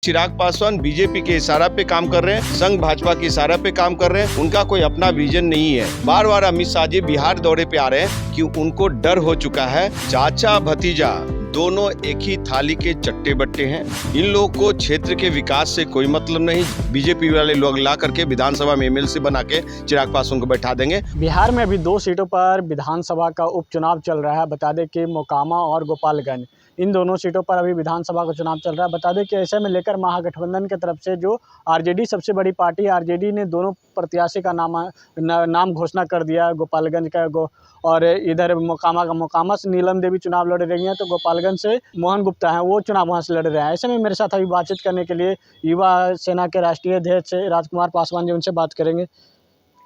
Chirag Paswan BJP के इशारा पे काम कर रहे हैं, संघ भाजपा के इशारा पे काम कर रहे हैं। उनका कोई अपना विजन नहीं है। बार बार अमित शाह जी बिहार दौरे पे आ रहे हैं कि उनको डर हो चुका है। चाचा भतीजा दोनों एक ही थाली के चट्टे बट्टे हैं। इन लोगों को क्षेत्र के विकास से कोई मतलब नहीं। बीजेपी वाले लोग ला करके विधानसभा में एमएलसी बना के चिराग पासवान को बैठा देंगे। बिहार में अभी 2 सीटों पर विधानसभा का उपचुनाव चल रहा है। बता दें कि मोकामा और गोपालगंज, इन दोनों सीटों पर अभी विधानसभा का चुनाव चल रहा है। बता दें कि ऐसे में लेकर महागठबंधन की तरफ से जो आरजेडी सबसे बड़ी पार्टी, आरजेडी ने दोनों प्रत्याशी का नाम घोषणा कर दिया। गोपालगंज का और इधर मोकामा से नीलम देवी चुनाव लड़ रही हैं, तो गोपालगंज से मोहन गुप्ता हैं, वो चुनाव वहाँ से लड़ रहे हैं। ऐसे में मेरे साथ अभी बातचीत करने के लिए युवा सेना के राष्ट्रीय अध्यक्ष राजकुमार पासवान जी, उनसे बात करेंगे।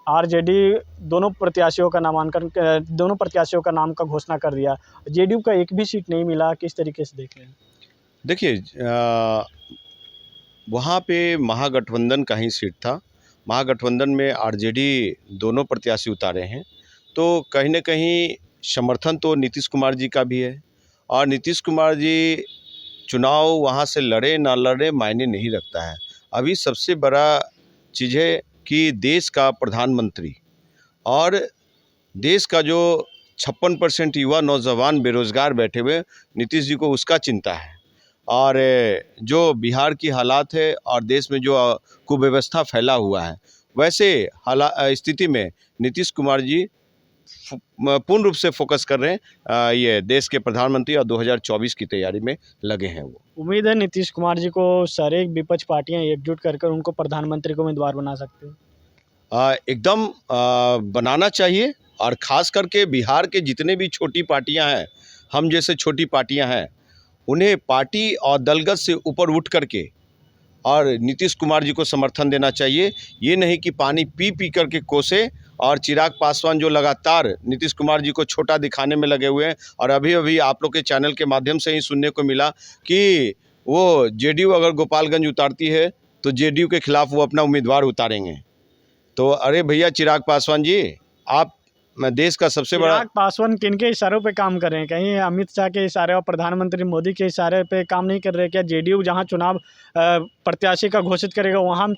आरजेडी दोनों प्रत्याशियों का नाम का घोषणा कर दिया। जेडीयू का एक भी सीट नहीं मिला, किस तरीके से देख रहे हैं? देखिए, वहाँ पे महागठबंधन का ही सीट था। महागठबंधन में आरजेडी दोनों प्रत्याशी उतारे हैं, तो कहीं न कहीं समर्थन तो नीतीश कुमार जी का भी है। और नीतीश कुमार जी चुनाव वहाँ से लड़े ना लड़े मायने नहीं रखता है। अभी सबसे बड़ा चीज़ है कि देश का प्रधानमंत्री और देश का जो 56% युवा नौजवान बेरोजगार बैठे हुए, नीतीश जी को उसका चिंता है। और जो बिहार की हालात है और देश में जो कुव्यवस्था फैला हुआ है, वैसे स्थिति में नीतीश कुमार जी पूर्ण रूप से फोकस कर रहे हैं। ये देश के प्रधानमंत्री और 2024 की तैयारी में लगे हैं। वो उम्मीद है नीतीश कुमार जी को सारे विपक्ष पार्टियां एकजुट कर उनको प्रधानमंत्री को उम्मीदवार बना सकते हैं। एकदम बनाना चाहिए। और ख़ास करके बिहार के जितने भी छोटी पार्टियां हैं, हम जैसे छोटी पार्टियां हैं, उन्हें पार्टी और दलगत से ऊपर उठ करके और नीतीश कुमार जी को समर्थन देना चाहिए। ये नहीं कि पानी पी पी करके कोसे। और चिराग पासवान जो लगातार नीतीश कुमार जी को छोटा दिखाने में लगे हुए हैं, और अभी अभी आप लोग के चैनल के माध्यम से ही सुनने को मिला कि वो जेडीयू अगर गोपालगंज उतारती है तो जेडीयू के खिलाफ वो अपना उम्मीदवार उतारेंगे। तो अरे भैया चिराग पासवान जी, आप देश का सबसे बड़ा चिराग पासवान किनके इशारों पे काम कर रहे हैं? कहीं अमित शाह के इशारे और प्रधानमंत्री मोदी के इशारे पे काम नहीं कर रहे? क्या जेडीयू जहां चुनाव प्रत्याशी का घोषित करेगा, वहां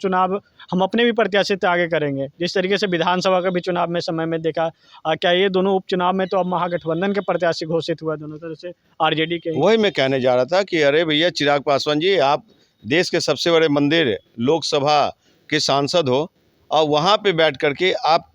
हम अपने भी प्रत्याशी से आगे करेंगे? जिस तरीके से विधानसभा का भी चुनाव में समय में देखा, क्या ये दोनों उपचुनाव में तो अब महागठबंधन के प्रत्याशी घोषित हुआ दोनों तरफ से, आरजेडी के? वही मैं कहने जा रहा था कि अरे भैया चिराग पासवान जी, आप देश के सबसे बड़े मंदिर लोकसभा के सांसद हो और वहाँ पे बैठ करके आप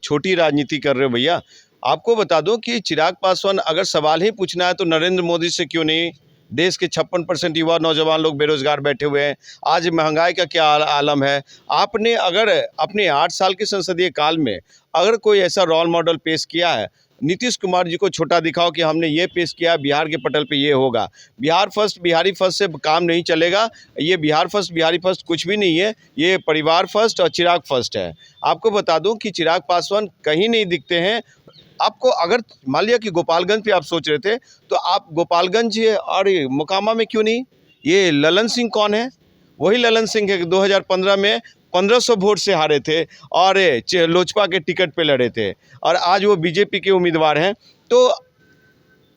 छोटी राजनीति कर रहे हो। भैया आपको बता दूं कि चिराग पासवान अगर सवाल ही पूछना है तो नरेंद्र मोदी से क्यों नहीं। देश के 56% युवा नौजवान लोग बेरोजगार बैठे हुए हैं। आज महंगाई का क्या आलम है। आपने अगर अपने 8 साल के संसदीय काल में अगर कोई ऐसा रोल मॉडल पेश किया है, नीतीश कुमार जी को छोटा दिखाओ कि हमने ये पेश किया, बिहार के पटल पे ये होगा। बिहार फर्स्ट बिहारी फर्स्ट से काम नहीं चलेगा। ये बिहार फर्स्ट बिहारी फर्स्ट कुछ भी नहीं है। ये परिवार फर्स्ट और चिराग फर्स्ट है। आपको बता दूं कि चिराग पासवान कहीं नहीं दिखते हैं। आपको अगर मान लिया कि गोपालगंज पे आप सोच रहे थे, तो आप गोपालगंज और मोकामा में क्यों नहीं? ये ललन सिंह कौन है? वही ललन सिंह है कि 2015 में 1500 वोट से हारे थे और लोजपा के टिकट पे लड़े थे, और आज वो बीजेपी के उम्मीदवार हैं। तो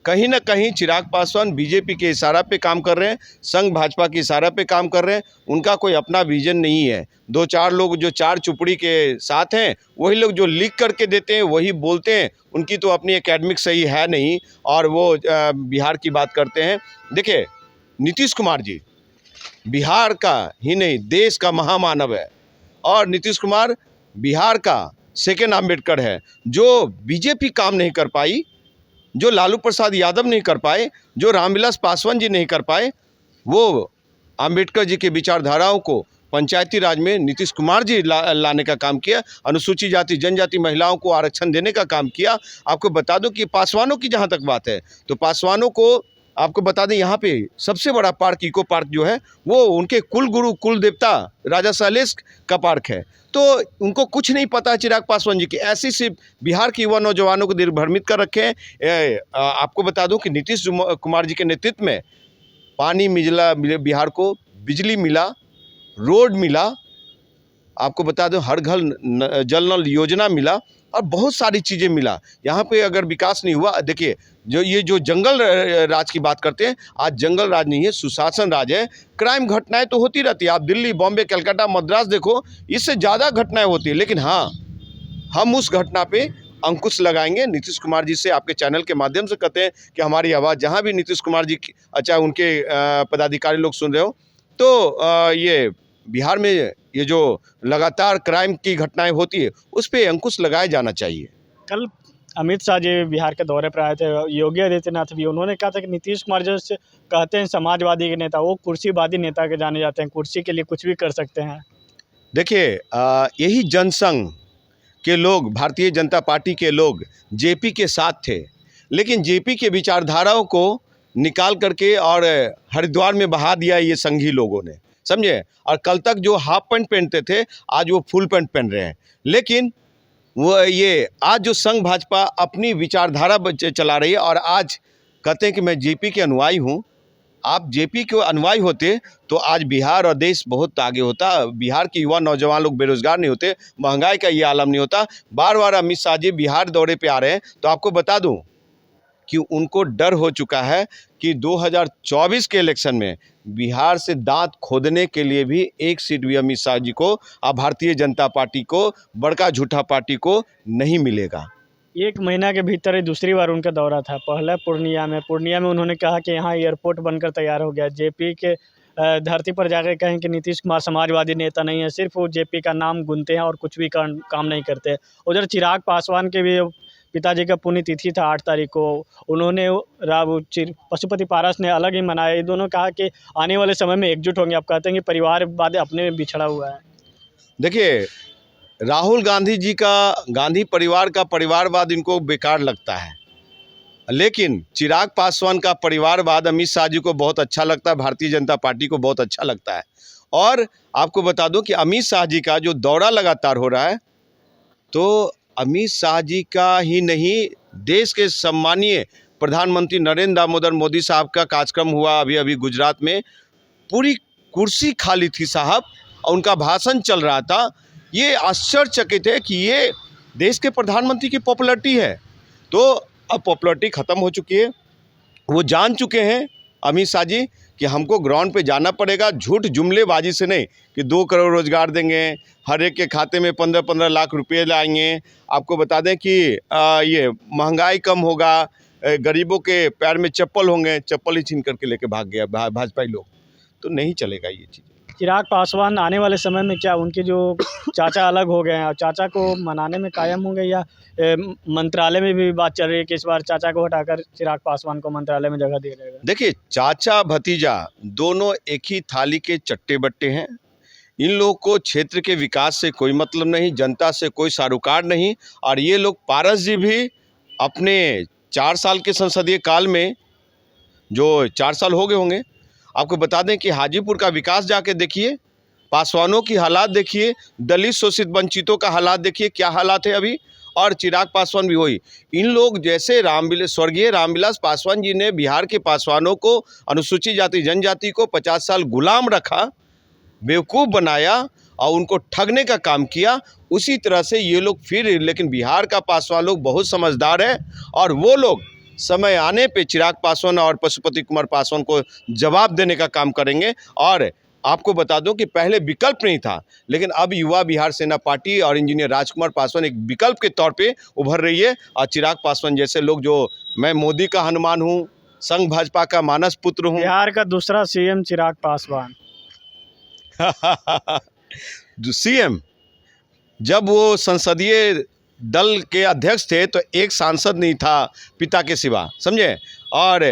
कहीं ना कहीं चिराग पासवान बीजेपी के इशारा पे काम कर रहे हैं, संघ भाजपा के इशारा पे काम कर रहे हैं। उनका कोई अपना विजन नहीं है। 2-4 लोग जो 4 चुपड़ी के साथ हैं, वही लोग जो लिख करके देते हैं वही बोलते हैं। उनकी तो अपनी एकेडमिक सही है नहीं, और वो बिहार की बात करते हैं। देखिए, नीतीश कुमार जी बिहार का ही नहीं देश का महामानव है, और नीतीश कुमार बिहार का सेकेंड अम्बेडकर है। जो बीजेपी काम नहीं कर पाई, जो लालू प्रसाद यादव नहीं कर पाए, जो रामविलास पासवान जी नहीं कर पाए, वो अम्बेडकर जी के विचारधाराओं को पंचायती राज में नीतीश कुमार जी लाने का काम किया। अनुसूचित जाति जनजाति महिलाओं को आरक्षण देने का काम किया। आपको बता दूं कि पासवानों की जहां तक बात है, तो पासवानों को आपको बता दें, यहाँ पे सबसे बड़ा पार्क इको पार्क जो है वो उनके कुल गुरु कुल देवता राजा सहलेश का पार्क है। तो उनको कुछ नहीं पता है चिराग पासवान जी की। ऐसी सिर्फ बिहार के युवा नौजवानों को दिग्भ्रमित कर रखे हैं। आपको बता दूं कि नीतीश कुमार जी के नेतृत्व में पानी मिला बिहार को, बिजली मिला, रोड मिला, आपको बता दूं हर घर जल नल योजना मिला, और बहुत सारी चीज़ें मिला। यहाँ पे अगर विकास नहीं हुआ, देखिए जो जंगल राज की बात करते हैं, आज जंगल राज नहीं है, सुशासन राज है। क्राइम घटनाएं तो होती रहती है, आप दिल्ली, बॉम्बे, कलकत्ता, मद्रास देखो, इससे ज़्यादा घटनाएं होती है। लेकिन हाँ, हम उस घटना पे अंकुश लगाएंगे। नीतीश कुमार जी से आपके चैनल के माध्यम से कहते हैं कि हमारी आवाज़ जहाँ भी नीतीश कुमार जी की, अच्छा उनके पदाधिकारी लोग सुन रहे हो, तो ये बिहार में ये जो लगातार क्राइम की घटनाएं होती है, उस पर अंकुश लगाया जाना चाहिए। कल अमित शाह जी बिहार के दौरे पर आए थे, योगी आदित्यनाथ भी, उन्होंने कहा था कि नीतीश कुमार जो कहते हैं समाजवादी के नेता, वो कुर्सीवादी नेता के जाने जाते हैं, कुर्सी के लिए कुछ भी कर सकते हैं। देखिए यही जनसंघ के लोग, भारतीय जनता पार्टी के लोग जेपी के साथ थे, लेकिन जेपी के विचारधाराओं को निकाल करके और हरिद्वार में बहा दिया ये संघी लोगों ने, समझे। और कल तक जो हाफ पैंट पहनते थे, आज वो फुल पैंट पहन रहे हैं। लेकिन वो ये आज जो संघ भाजपा अपनी विचारधारा चला रही है, और आज कहते हैं कि मैं जेपी के अनुयायी हूँ। आप जेपी के अनुयायी होते तो आज बिहार और देश बहुत आगे होता। बिहार के युवा नौजवान लोग बेरोजगार नहीं होते, महंगाई का ये आलम नहीं होता। बार बार अमित शाह जी बिहार दौरे पे आ रहे हैं, तो आपको बता दूं कि उनको डर हो चुका है कि 2024 के इलेक्शन में बिहार से दांत खोदने के लिए भी एक सीट भी अमित शाह जी को और भारतीय जनता पार्टी को, बड़का झूठा पार्टी को नहीं मिलेगा। 1 महीना के भीतर ही दूसरी बार उनका दौरा था। पहले पूर्णिया में उन्होंने कहा कि यहाँ एयरपोर्ट बनकर तैयार हो गया। जेपी के धरती पर जाकर कहें कि नीतीश कुमार समाजवादी नेता नहीं है, सिर्फ वो जेपी का नाम गुनते हैं और कुछ भी काम नहीं करते। उधर चिराग पासवान के भी पिताजी का पुण्यतिथि था 8 तारीख को, उन्होंने पशुपति पारस ने अलग ही मनाया। ये दोनों कहा कि आने वाले समय में एकजुट होंगे। आप कहते हैं कि परिवारवाद अपने में बिछड़ा हुआ है। देखिए, राहुल गांधी जी का, गांधी परिवार का परिवारवाद इनको बेकार लगता है, लेकिन चिराग पासवान का परिवारवाद अमित शाह जी को बहुत अच्छा लगता है, भारतीय जनता पार्टी को बहुत अच्छा लगता है। और आपको बता दूं कि अमित शाह जी का जो दौरा लगातार हो रहा है, तो अमित शाह जी का ही नहीं, देश के सम्मानीय प्रधानमंत्री नरेंद्र दामोदर मोदी साहब का कार्यक्रम हुआ अभी अभी गुजरात में। पूरी कुर्सी खाली थी साहब, और उनका भाषण चल रहा था। ये आश्चर्यचकित है कि ये देश के प्रधानमंत्री की पॉपुलैरिटी है। तो अब पॉपुलैरिटी ख़त्म हो चुकी है। वो जान चुके हैं अमित शाह जी कि हमको ग्राउंड पे जाना पड़ेगा, झूठ जुमलेबाजी से नहीं, कि 2 करोड़ रोजगार देंगे, हर एक के खाते में 15-15 लाख रुपए लाएंगे। आपको बता दें कि ये महंगाई कम होगा, गरीबों के पैर में चप्पल होंगे, चप्पल ही छीन करके लेके भाग गया भाजपाई लोग। तो नहीं चलेगा ये चीज़। चिराग पासवान आने वाले समय में क्या उनके जो चाचा अलग हो गए हैं, और चाचा को मनाने में कायम होंगे, या मंत्रालय में भी बात चल रही है कि इस बार चाचा को हटाकर चिराग पासवान को मंत्रालय में जगह दिया जाएगा? देखिए, चाचा भतीजा दोनों एक ही थाली के चट्टे बट्टे हैं। इन लोगों को क्षेत्र के विकास से कोई मतलब नहीं, जनता से कोई सरोकार नहीं। और ये लोग, पारस जी भी अपने 4 साल के संसदीय काल में, जो 4 साल हो गए होंगे, आपको बता दें कि हाजीपुर का विकास जाके देखिए, पासवानों की हालात देखिए, दलित शोषित वंचितों का हालात देखिए, क्या हालात है अभी। और चिराग पासवान भी वही। इन लोग जैसे स्वर्गीय रामविलास पासवान जी ने बिहार के पासवानों को, अनुसूचित जाति जनजाति को 50 साल गुलाम रखा, बेवकूफ़ बनाया और उनको ठगने का काम किया, उसी तरह से ये लोग फिर, लेकिन बिहार का पासवान लोग बहुत समझदार है, और वो लोग समय आने पे चिराग पासवान और पशुपति कुमार पासवान को जवाब देने का काम करेंगे। और आपको बता दूं कि पहले विकल्प नहीं था, लेकिन अब युवा बिहार सेना पार्टी और इंजीनियर राजकुमार पासवान एक विकल्प के तौर पे उभर रही है। और चिराग पासवान जैसे लोग, जो मैं मोदी का हनुमान हूँ, संघ भाजपा का मानस पुत्र हूँ। बिहार का दूसरा सीएम चिराग पासवान। सीएम, जब वो संसदीय दल के अध्यक्ष थे तो एक सांसद नहीं था पिता के सिवा, समझे। और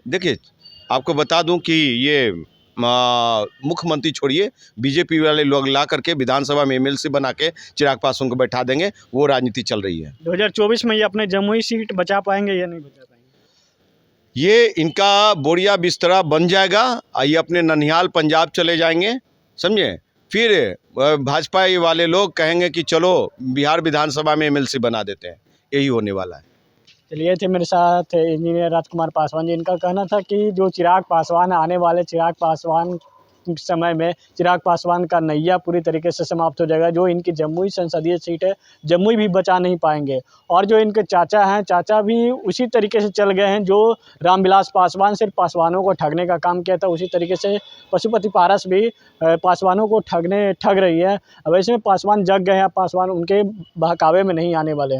देखिए, आपको बता दूं कि ये मुख्यमंत्री छोड़िए, बीजेपी वाले लोग ला करके विधानसभा में एमएलसी बना के चिराग पासवान को बैठा देंगे। वो राजनीति चल रही है। 2024 में ये अपने जमुई सीट बचा पाएंगे या नहीं बचा पाएंगे? ये इनका बोरिया बिस्तरा बन जाएगा और ये अपने ननिहाल पंजाब चले जाएंगे, समझे। फिर भाजपा वाले लोग कहेंगे कि चलो बिहार विधानसभा में एमएलसी बना देते हैं। यही होने वाला है। चलिए, थे मेरे साथ इंजीनियर राजकुमार पासवान जी। इनका कहना था कि जो चिराग पासवान, आने वाले चिराग पासवान समय में चिराग पासवान का नैया पूरी तरीके से समाप्त हो जाएगा। जो इनकी जमुई संसदीय सीट है, जमुई भी बचा नहीं पाएंगे। और जो इनके चाचा हैं, चाचा भी उसी तरीके से चल गए हैं। जो रामविलास पासवान सिर्फ पासवानों को ठगने का काम किया था, उसी तरीके से पशुपति पारस भी पासवानों को ठग रही है। अब ऐसे में पासवान जग गए हैं, पासवान उनके बहकावे में नहीं आने वाले हैं।